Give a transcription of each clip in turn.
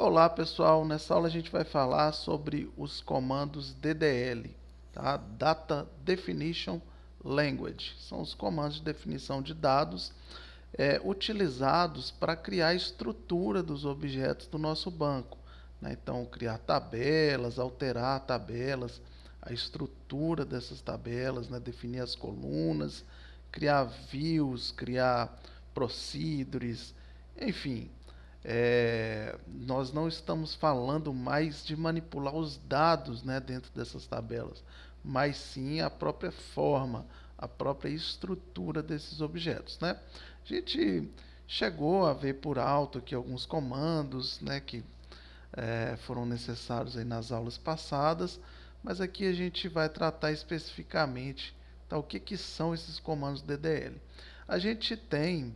Olá pessoal, nessa aula a gente vai falar sobre os comandos DDL, tá? Data Definition Language. São os comandos de definição de dados utilizados para criar a estrutura dos objetos do nosso banco, né? Então, criar tabelas, alterar tabelas, a estrutura dessas tabelas, né? Definir as colunas, criar views, criar procedures, enfim, nós não estamos falando mais de manipular os dados, né, dentro dessas tabelas, mas sim a própria forma, a própria estrutura desses objetos, né? A gente chegou a ver por alto aqui alguns comandos, né, que foram necessários aí nas aulas passadas, mas aqui a gente vai tratar especificamente, tá, o que são esses comandos DDL. A gente tem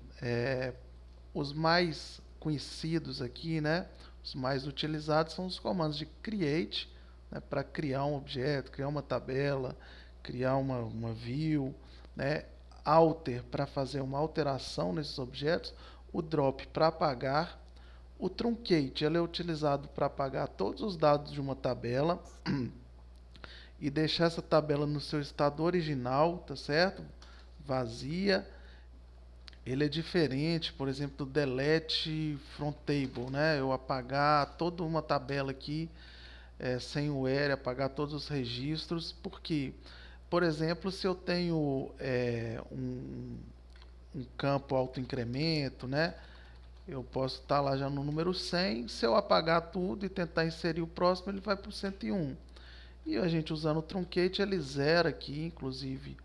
os mais conhecidos aqui, né? Os mais utilizados são os comandos de create, né, para criar um objeto, criar uma tabela, criar uma view, né? Alter para fazer uma alteração nesses objetos, o drop para apagar, o truncate ele é utilizado para apagar todos os dados de uma tabela e deixar essa tabela no seu estado original, tá certo? Vazia. Ele é diferente, por exemplo, do delete from table, né? Eu apagar toda uma tabela aqui sem o where, apagar todos os registros, porque, por exemplo, se eu tenho um campo autoincremento, né? Eu posso estar lá já no número 100, se eu apagar tudo e tentar inserir o próximo, ele vai para o 101. E a gente usando o truncate, ele zera aqui, inclusive,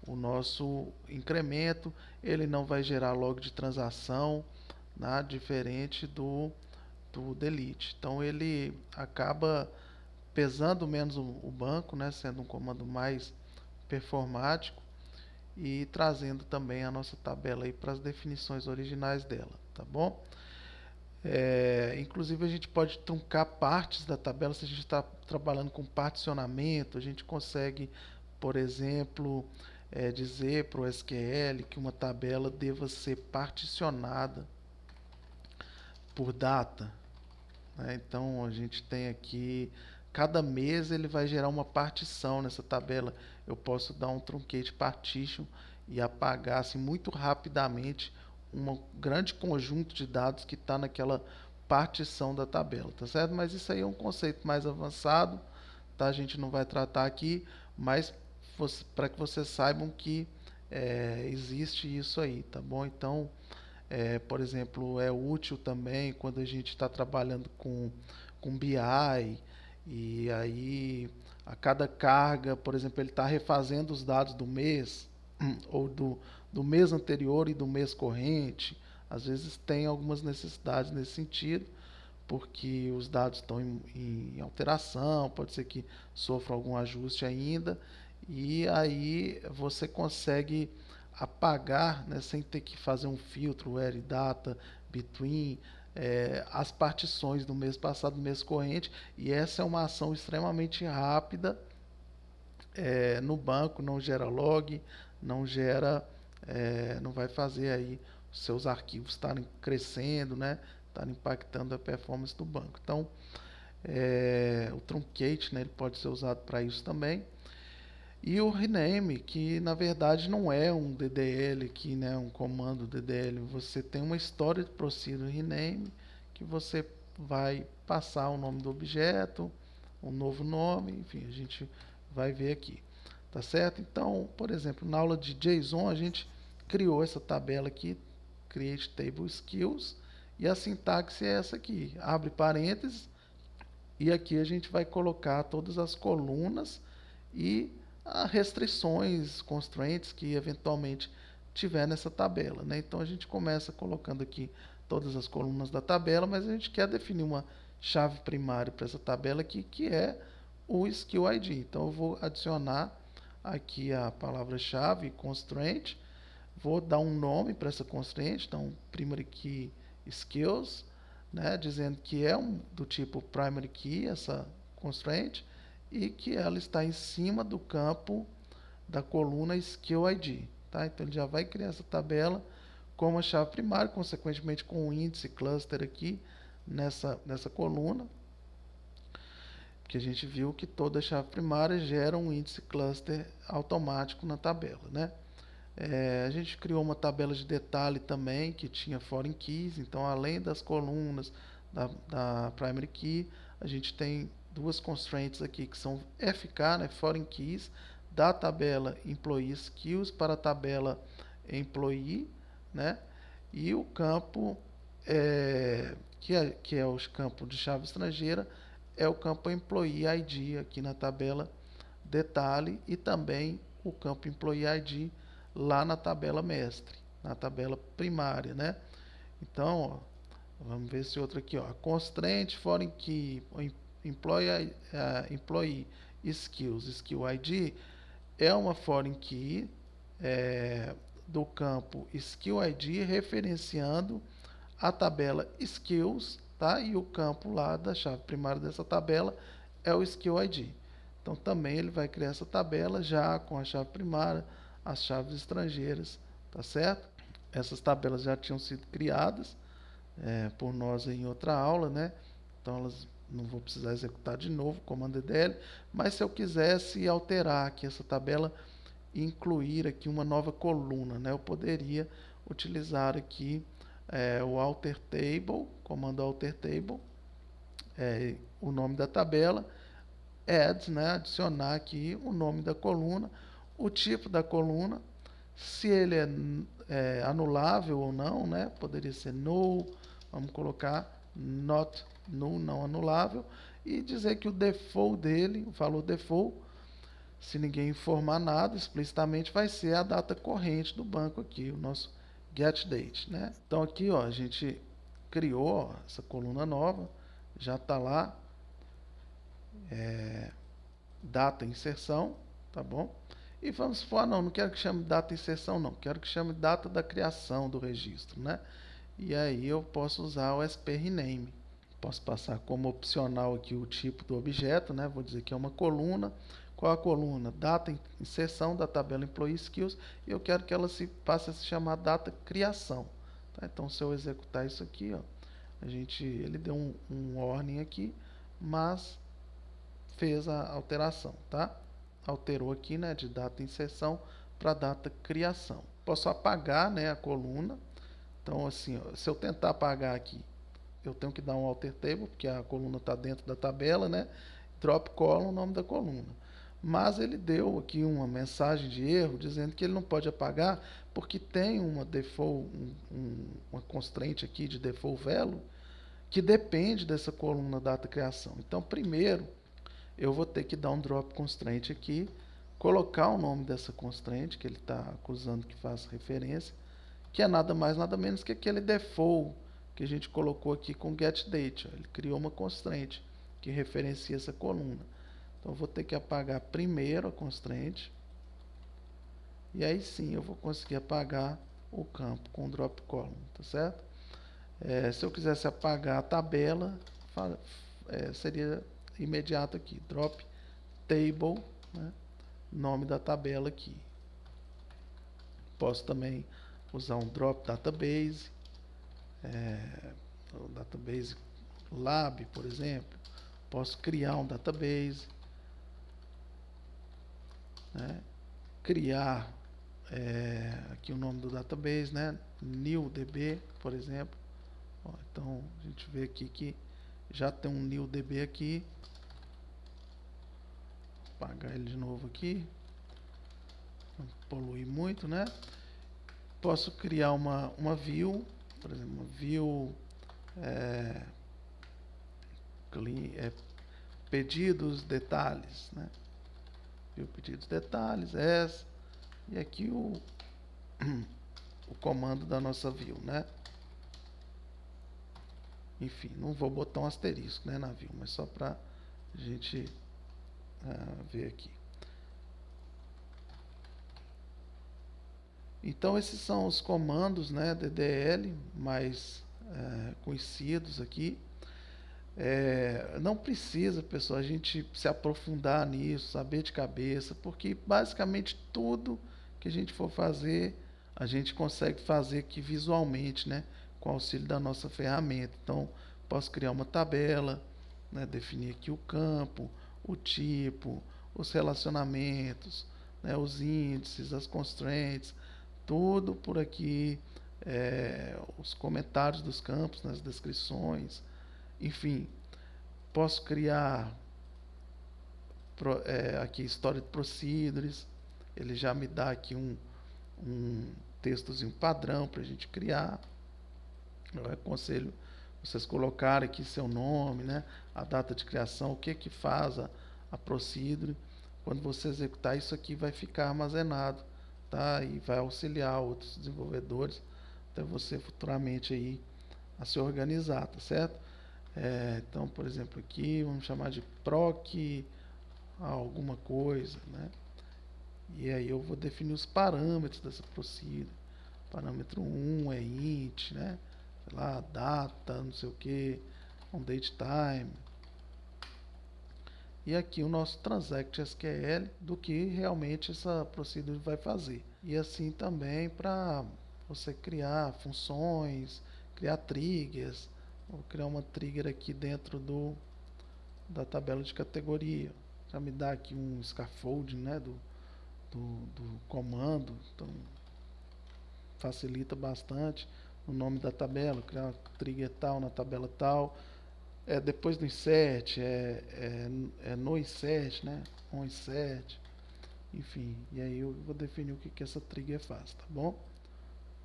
o nosso incremento. Ele não vai gerar log de transação, né, diferente do delete. Então ele acaba pesando menos o banco, né, sendo um comando mais performático e trazendo também a nossa tabela aí para as definições originais dela, tá bom? Inclusive a gente pode truncar partes da tabela se a gente está trabalhando com particionamento. A gente consegue, por exemplo, dizer para o SQL que uma tabela deva ser particionada por data, né? Então a gente tem aqui, cada mês ele vai gerar uma partição nessa tabela. Eu posso dar um truncate partition e apagar assim, muito rapidamente um grande conjunto de dados que está naquela partição da tabela, tá certo? Mas isso aí é um conceito mais avançado, tá? A gente não vai tratar aqui, mas para que vocês saibam que existe isso aí, tá bom? Então, por exemplo, é útil também quando a gente está trabalhando com BI e aí a cada carga, por exemplo, ele está refazendo os dados do mês ou do mês anterior e do mês corrente. Às vezes tem algumas necessidades nesse sentido, porque os dados estão em alteração, pode ser que sofra algum ajuste ainda, e aí você consegue apagar, né, sem ter que fazer um filtro, where data, between, as partições do mês passado, do mês corrente, e essa é uma ação extremamente rápida no banco, não gera log, não gera, não vai fazer aí os seus arquivos estarem crescendo, né, estarem impactando a performance do banco. Então, o truncate, né, ele pode ser usado para isso também. E o rename, que na verdade não é um DDL aqui, né, um comando DDL. Você tem uma história de procedure rename que você vai passar o nome do objeto, um novo nome, enfim, a gente vai ver aqui, tá certo? Então, por exemplo, na aula de JSON a gente criou essa tabela aqui, create table skills, e a sintaxe é essa aqui, abre parênteses, e aqui a gente vai colocar todas as colunas e as restrições, constraints que eventualmente tiver nessa tabela, né? Então a gente começa colocando aqui todas as colunas da tabela, mas a gente quer definir uma chave primária para essa tabela aqui, que é o skill ID. Então eu vou adicionar aqui a palavra-chave constraint, vou dar um nome para essa constraint, então primary key skills, né, dizendo que é do tipo primary key essa constraint e que ela está em cima do campo da coluna skill ID, tá? Então ele já vai criar essa tabela como a chave primária, consequentemente com o índice cluster aqui nessa coluna, que a gente viu que toda chave primária gera um índice cluster automático na tabela, né? A gente criou uma tabela de detalhe também que tinha foreign keys, então além das colunas da primary key, a gente tem duas constraints aqui que são FK, né, foreign keys, da tabela employee skills para a tabela employee, né, e o campo que é o campo de chave estrangeira é o campo employee ID aqui na tabela detalhe e também o campo employee ID lá na tabela mestre, na tabela primária, né? Então, ó, vamos ver esse outro aqui, ó. Constraint foreign key employee skills skill ID é uma foreign key do campo skill ID referenciando a tabela skills, tá? E o campo lá da chave primária dessa tabela é o skill ID. Então também ele vai criar essa tabela já com a chave primária, as chaves estrangeiras, tá certo? Essas tabelas já tinham sido criadas por nós em outra aula, né? Então elas não vou precisar executar de novo o comando EDL, mas se eu quisesse alterar aqui essa tabela e incluir aqui uma nova coluna, né? Eu poderia utilizar aqui o alter table, comando alter table, o nome da tabela, add, né? Adicionar aqui o nome da coluna, o tipo da coluna, se ele é anulável ou não, né? Poderia ser null, vamos colocar not null, não anulável, e dizer que o default dele, o valor default, se ninguém informar nada explicitamente, vai ser a data corrente do banco aqui, o nosso get date, né? Então aqui, ó, a gente criou, ó, essa coluna nova, já está lá, data inserção, tá bom? E vamos supor, não quero que chame data inserção, não, quero que chame data da criação do registro, né? E aí eu posso usar o SP rename. Posso passar como opcional aqui o tipo do objeto, né? Vou dizer que é uma coluna. Qual a coluna? Data inserção da tabela employee skills. E eu quero que ela passe a se chamar data criação. Tá? Então, se eu executar isso aqui, ó, ele deu um warning aqui, mas fez a alteração, tá? Alterou aqui, né, de data inserção para data criação. Posso apagar, né, a coluna. Então, assim, ó, se eu tentar apagar aqui, eu tenho que dar um alter table, porque a coluna está dentro da tabela, né? Drop column, o nome da coluna. Mas ele deu aqui uma mensagem de erro dizendo que ele não pode apagar porque tem uma default, uma constraint aqui de default value que depende dessa coluna data criação. Então, primeiro, eu vou ter que dar um drop constraint aqui, colocar o nome dessa constraint que ele está acusando que faça referência, que é nada mais nada menos que aquele default que a gente colocou aqui com getDate. Ele criou uma constraint que referencia essa coluna. Então eu vou ter que apagar primeiro a constraint e aí sim eu vou conseguir apagar o campo com drop column, tá certo? Se eu quisesse apagar a tabela, seria imediato aqui, drop table, né? Nome da tabela aqui. Posso também usar um drop database, o database lab, por exemplo. Posso criar um database, né? Criar aqui o nome do database, né? newDB, por exemplo. Ó, então a gente vê aqui que já tem um newDB aqui. Vou apagar ele de novo aqui, não polui muito, né? Posso criar uma view, por exemplo, uma view pedidos detalhes, né? View pedidos detalhes, essa, e aqui o comando da nossa view, né? Enfim, não vou botar um asterisco, né, na view, mas só para a gente ver aqui. Então esses são os comandos, né, DDL mais conhecidos aqui. Não precisa, pessoal, a gente se aprofundar nisso, saber de cabeça, porque basicamente tudo que a gente for fazer, a gente consegue fazer aqui visualmente, né, com o auxílio da nossa ferramenta. Então, posso criar uma tabela, né, definir aqui o campo, o tipo, os relacionamentos, né, os índices, as constraints, tudo por aqui, os comentários dos campos, nas descrições, enfim, posso criar aqui história de procedures, ele já me dá aqui um textozinho padrão para a gente criar. Eu aconselho vocês colocarem aqui seu nome, né, a data de criação, o que faz a procedure. Quando você executar isso aqui vai ficar armazenado, tá? E vai auxiliar outros desenvolvedores até você futuramente aí a se organizar, tá certo? Então, por exemplo, aqui vamos chamar de proc alguma coisa, né? E aí eu vou definir os parâmetros dessa procedure. Parâmetro 1 é int, né? Sei lá, data, não sei o que, on date time. E aqui o nosso transact SQL do que realmente essa procedure vai fazer. E assim também para você criar funções, criar triggers. Vou criar uma trigger aqui dentro da tabela de categoria. Já me dá aqui um scaffolding, né, do comando. Então facilita bastante o nome da tabela, criar uma trigger tal na tabela tal. Depois do insert, no insert, né? On insert, enfim. E aí eu vou definir o que essa trigger faz, tá bom?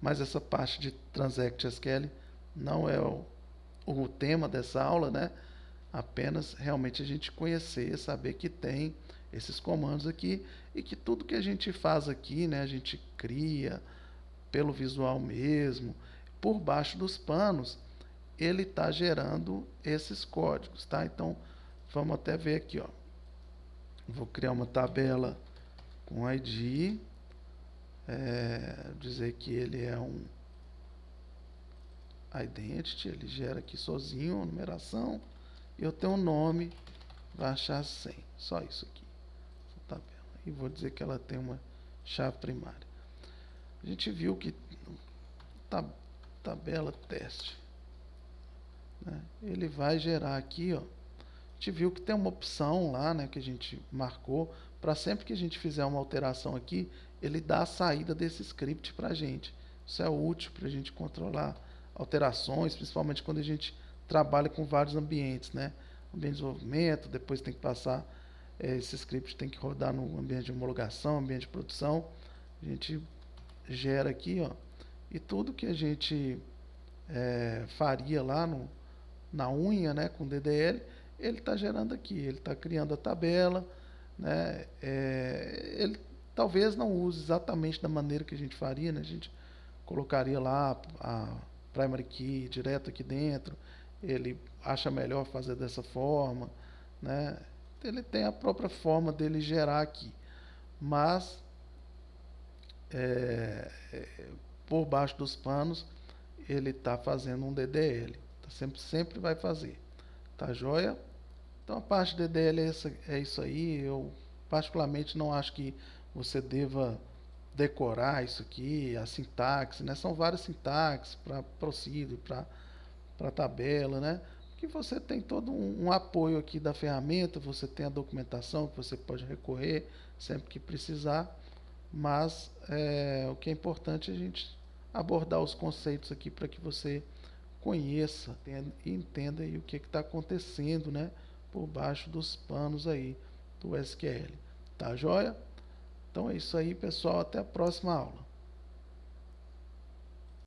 Mas essa parte de Transact SQL não é o tema dessa aula, né? Apenas realmente a gente conhecer, saber que tem esses comandos aqui e que tudo que a gente faz aqui, né? A gente cria pelo visual mesmo, por baixo dos panos, ele está gerando esses códigos, tá? Então, vamos até ver aqui, ó. Vou criar uma tabela com ID, dizer que ele é um identity, ele gera aqui sozinho a numeração, e eu tenho um nome, vai achar 100, só isso aqui, essa tabela. E vou dizer que ela tem uma chave primária. A gente viu que tabela teste, né? Ele vai gerar aqui, ó. A gente viu que tem uma opção lá, né, que a gente marcou para sempre que a gente fizer uma alteração aqui, ele dá a saída desse script para a gente. Isso é útil para a gente controlar alterações, principalmente quando a gente trabalha com vários ambientes, né? Ambiente de desenvolvimento, depois tem que passar, esse script tem que rodar no ambiente de homologação, ambiente de produção. A gente gera aqui, ó, e tudo que a gente faria lá na unha, né, com DDL, ele está gerando aqui, ele está criando a tabela, né? Ele talvez não use exatamente da maneira que a gente faria, né? A gente colocaria lá a primary key direto aqui dentro, ele acha melhor fazer dessa forma, né? Ele tem a própria forma dele gerar aqui, mas por baixo dos panos ele está fazendo um DDL, sempre vai fazer, tá joia? Então a parte de DDL é isso aí. Eu particularmente não acho que você deva decorar isso aqui, a sintaxe, né? São várias sintaxes para procedure, para tabela, né? Que você tem todo um apoio aqui da ferramenta, você tem a documentação que você pode recorrer sempre que precisar, mas o que é importante é a gente abordar os conceitos aqui para que você conheça e entenda aí o que está acontecendo, né, por baixo dos panos aí do SQL. Tá joia? Então é isso aí, pessoal. Até a próxima aula.